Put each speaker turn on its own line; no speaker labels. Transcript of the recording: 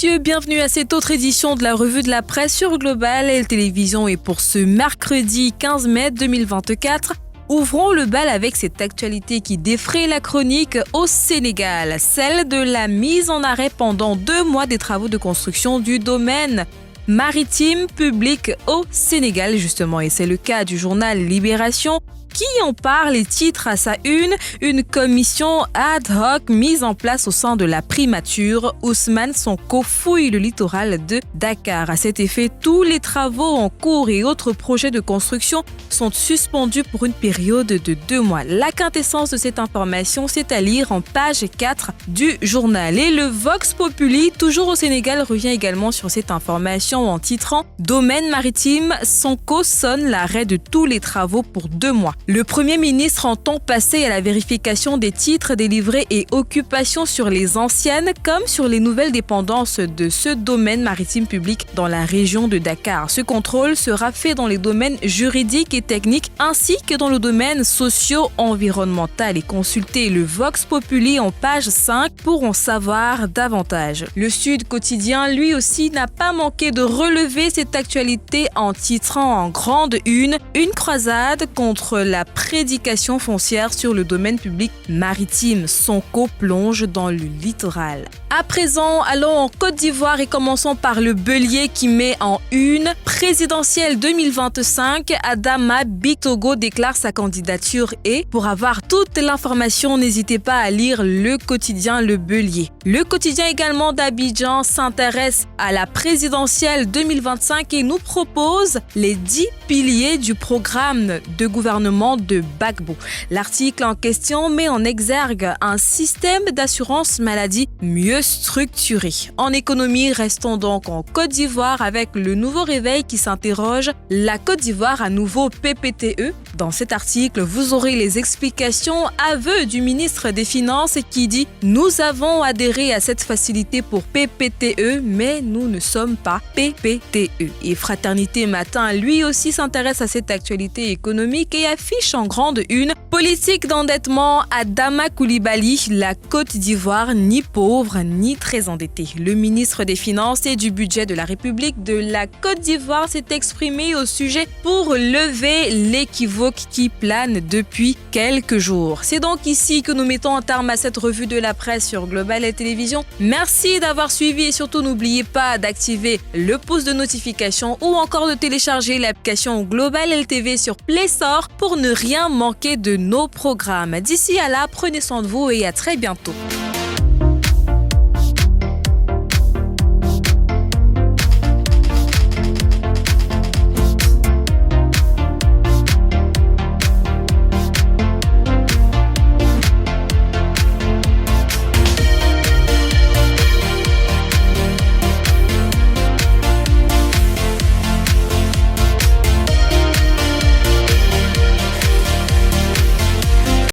messieurs, bienvenue à cette autre édition de la revue de la presse sur Global et Télévision. Et pour ce mercredi 15 mai 2024, ouvrons le bal avec cette actualité qui défraie la chronique au Sénégal, celle de la mise en arrêt pendant 2 mois des travaux de construction du domaine maritime public au Sénégal, justement. Et c'est le cas du journal Libération qui en parle et titre à sa une commission ad hoc mise en place au sein de la primature. Ousmane Sonko fouille le littoral de Dakar. À cet effet, tous les travaux en cours et autres projets de construction sont suspendus pour une période de 2 mois. La quintessence de cette information, c'est à lire en page 4 du journal. Et le Vox Populi, toujours au Sénégal, revient également sur cette information en titrant « Domaine maritime, Sonko sonne l'arrêt de tous les travaux pour 2 mois ». Le Premier ministre entend passer à la vérification des titres délivrés et occupations sur les anciennes comme sur les nouvelles dépendances de ce domaine maritime public dans la région de Dakar. Ce contrôle sera fait dans les domaines juridiques et techniques ainsi que dans le domaine socio-environnemental. Et consultez le Vox Populi en page 5 pour en savoir davantage. Le Sud Quotidien, lui aussi, n'a pas manqué de relever cette actualité en titrant en grande une croisade contre la prédication foncière sur le domaine public maritime. Sonko plonge dans le littoral. À présent, allons en Côte d'Ivoire et commençons par le Bélier qui met en une présidentielle 2025. Adama Bitogo déclare sa candidature et pour avoir toute l'information, n'hésitez pas à lire le quotidien Le Bélier. Le quotidien également d'Abidjan s'intéresse à la présidentielle 2025 et nous propose les 10 piliers du programme de gouvernement de Gbagbo. L'article en question met en exergue un système d'assurance maladie mieux structuré. En économie, restons donc en Côte d'Ivoire avec le nouveau réveil qui s'interroge. La Côte d'Ivoire à nouveau PPTE. Dans cet article, vous aurez les explications aveux du ministre des Finances qui dit « Nous avons adhéré à cette facilité pour PPTE, mais nous ne sommes pas PPTE ». Et Fraternité Matin, lui aussi s'intéresse à cette actualité économique et affiche en grande une « Politique d'endettement à Dama Coulibaly, la Côte d'Ivoire ni pauvre ni très endettée ». Le ministre des Finances et du Budget de la République de la Côte d'Ivoire s'est exprimé au sujet pour lever l'équivoque qui plane depuis quelques jours. C'est donc ici que nous mettons un terme à cette revue de la presse sur Global et Télévision. Merci d'avoir suivi et surtout n'oubliez pas d'activer le pouce de notification ou encore de télécharger l'application Global LTV sur Play Store pour ne rien manquer de nos programmes. D'ici à là, prenez soin de vous et à très bientôt.